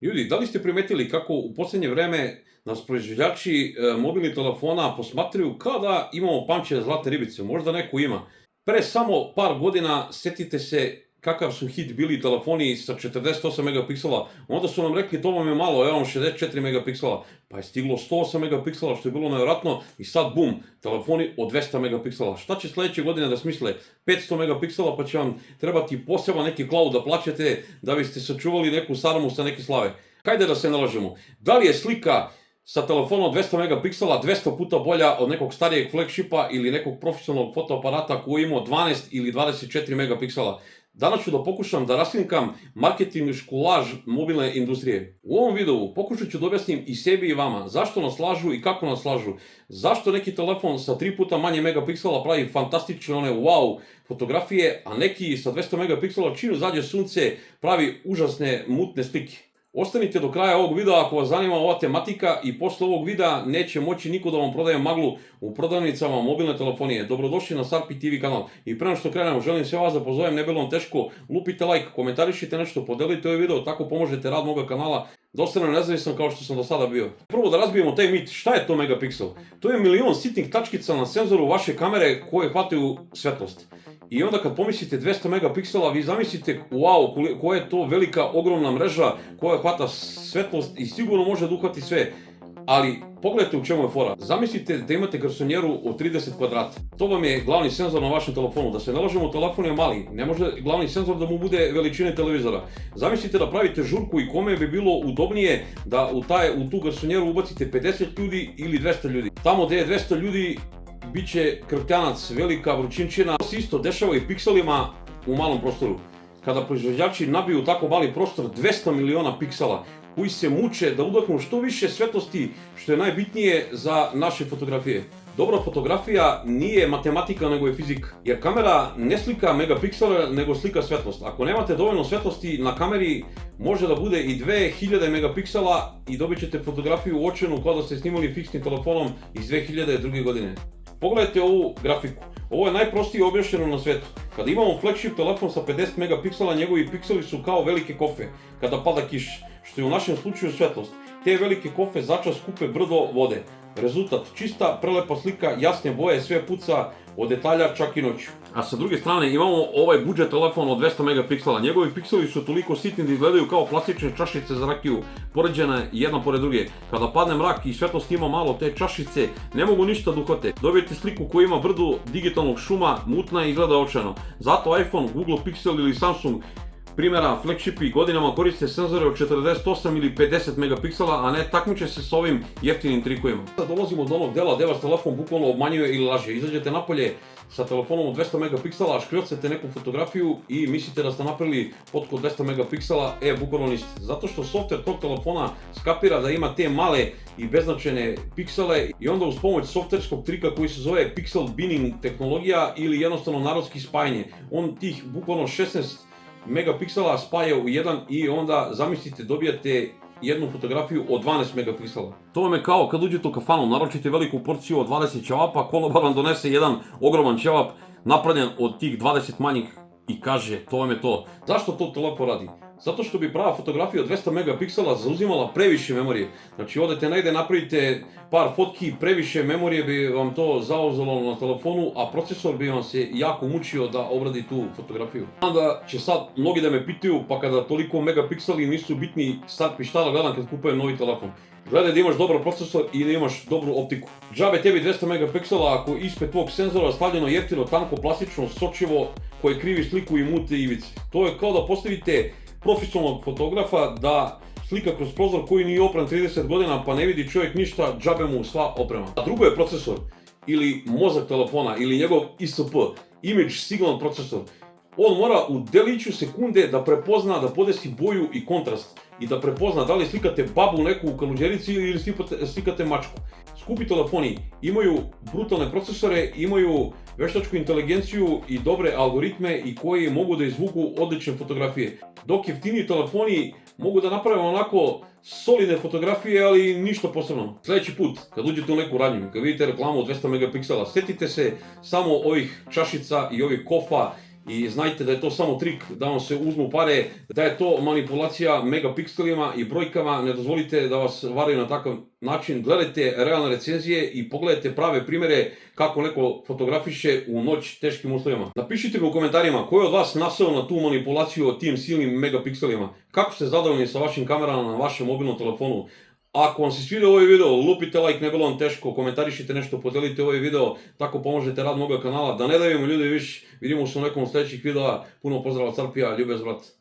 Ljudi, da li ste primetili kako u posljednje vreme nas proizvođači mobilnih telefona posmatraju kao da imamo pamćenje zlate ribice? Možda neko ima. Pre samo par godina setite se kakav su hit bili telefoni sa 48 megapiksela, onda su nam rekli to vam je malo, evo vam 64 megapiksela, pa je stiglo 108 megapiksela što je bilo nevjerojatno i sad bum, telefoni od 200 megapiksela. Šta će sledeće godine da smisle? 500 megapiksela pa će vam trebati poseban neki cloud da plaćate da biste sačuvali neku saramu sa neke slave. Hajde da se nalažemo. Da li je slika sa telefonom od 200 megapiksela 200 puta bolja od nekog starijeg flagshipa ili nekog profesionalnog fotoaparata koji ima 12 ili 24 megapiksela? Danas ću da pokušam da raskrinkam marketinšku laž mobilne industrije. U ovom videu pokušat ću da objasnim i sebi i vama zašto nas lažu i kako nas lažu. Zašto neki telefon sa 3 puta manje megapiksela pravi fantastične one wow fotografije, a neki sa 200 megapiksela čim izađe sunce pravi užasne mutne slike. Ostanite do kraja ovog videa ako vas zanima ova tematika i posle ovog videa neće moći niko da vam prodaje maglu u prodavnicama mobilne telefonije. Dobrodošli na Sarpi TV kanal. I pre nego što krenemo, želim sve vas da pozovem, ne bilo vam teško, lupite like, komentarišite nešto, podelite ovaj video, tako pomožete rad moga kanala da ostanem nezavisan kao što sam do sada bio. Prvo da razbijemo taj mit, šta je to megapiksel? To je milion sitnih tačkica na senzoru vaše kamere koje hvataju svetlost. I onda kad pomislite 200 megapiksela, vi zamislite, wow, koja je to velika, ogromna mreža koja hvata svetlost i sigurno može da uhvati sve. Ali pogledajte u čemu je fora. Zamislite da imate garsonjeru od 30 kvadrata. To vam je glavni senzor na vašem telefonu. Da se ne lažemo, telefon je mali. Ne može glavni senzor da mu bude veličine televizora. Zamislite da pravite žurku i kome bi bilo udobnije da u tu garsonjeru ubacite 50 ljudi ili 200 ljudi. Tamo gde je 200 ljudi biće krptjanac, velika vrućinčina. To se isto dešava i pikselima u malom prostoru. Kada proizvođači nabiju tako mali prostor 200 miliona piksela koji se muče da udahnu što više svetlosti, što je najbitnije za naše fotografije. Dobra fotografija nije matematika nego je fizika, jer kamera ne slika megapiksele nego slika svetlost. Ako nemate dovoljno svetlosti na kameri može da bude i 2000 megapiksela i dobit ćete fotografiju uočenu kao da ste snimali fiksnim telefonom iz 2002. godine. Pogledajte ovu grafiku. Ovo je najprostije objašnjeno na svetu. Kada imamo flagship telefon sa 50 megapiksela, njegovi pikseli su kao velike kofe kada pada kiša, što je u našem slučaju svetlost. Te velike kofe začas skupe brdo vode. Rezultat, čista, prelepa slika, jasne boje, sve puca od detalja čak i noću. A sa druge strane imamo ovaj budžet telefon od 200 megapiksela. Njegovi pikseli su toliko sitni da izgledaju kao plastične čašice za rakiju, poređene jedna pored druge. Kada padne mrak i svetlost ima malo, te čašice ne mogu ništa da uhvate. Dobijete sliku koja ima brdu digitalnog šuma, mutna i izgleda očajno. Zato iPhone, Google Pixel ili Samsung primjera flagshipi godinama koriste senzore od 48 ili 50 megapiksela, a ne takmiče se s ovim jeftinim trikovima. Sada dolazimo do onog dela gde vas telefon bukvalno obmanjuje ili laže. Izađete napolje sa telefonom od 200 megapiksela, škrjocete neku fotografiju i mislite da ste napravili fotku od 200 megapiksela, bukvalno niste. Zato što softver tog telefona skapira da ima te male i beznačajne piksele i onda uz pomoć softverskog trika koji se zove pixel binning tehnologija ili jednostavno narodski spajanje. On tih bukvalno 16 megapiksela spaja u jedan i onda zamislite dobijate jednu fotografiju od 12 megapiksela. To vam je kao kad uđete u kafanu, naručite veliku porciju od 20 ćevapa, konobar vam donese jedan ogroman ćevap napravljen od tih 20 manjih i kaže to vam je to. Zašto to telefon radi? Zato što bi prava fotografija od 200 megapiksela zauzimala previše memorije. Znači odete negde, napravite par fotki, previše memorije bi vam to zauzelo na telefonu, a procesor bi vam se jako mučio da obradi tu fotografiju. Onda će sad mnogi da me pitaju, pa kada toliko megapikseli nisu bitni, sad šta da gledam kad kupujem novi telefon. Gledaj da imaš dobar procesor i da imaš dobru optiku. Džabe tebi 200 megapiksela ako ispred tvog senzora stavljeno jeftino, tanko, plastično, sočivo koje krivi sliku i mute ivice. To je kao da postavite profesionalnog fotografa da slika kroz prozor koji nije opran 30 godina pa ne vidi čovjek ništa, džabe mu sva oprema. A drugo je procesor ili mozak telefona ili njegov ISP, Image Signal Processor. On mora u deliću sekunde da prepozna, da podesi boju i kontrast i da prepozna da li slikate babu neku u kaluđerici ili slikate mačku. Skupi telefoni imaju brutalne procesore, imaju veštačku inteligenciju i dobre algoritme i koji mogu da izvuku odlične fotografije. Dok jeftiniji telefoni mogu da naprave onako solidne fotografije, ali ništa posebno. Sljedeći put, kad uđete u neku radnju, kad vidite reklamu od 200 megapiksela, setite se samo ovih čašica i ovih kofa i znajte da je to samo trik da vam se uzmu pare, da je to manipulacija megapikselima i brojkama, ne dozvolite da vas varaju na takav način, gledajte realne recenzije i pogledajte prave primere kako neko fotografiše u noć teškim uslovima. Napišite mi u komentarima ko je od vas naseo na tu manipulaciju o tim silnim megapikselima, kako ste zadovoljni sa vašim kamerama na vašem mobilnom telefonu. Ako vam se svidio ovaj video, lupite like, ne bilo vam teško, komentarišite nešto, podelite ovaj video, tako pomožete rad moga kanala, da ne davimo ljudi više, vidimo se u nekom od sljedećih videa, puno pozdrava Carpija, ljubez brat.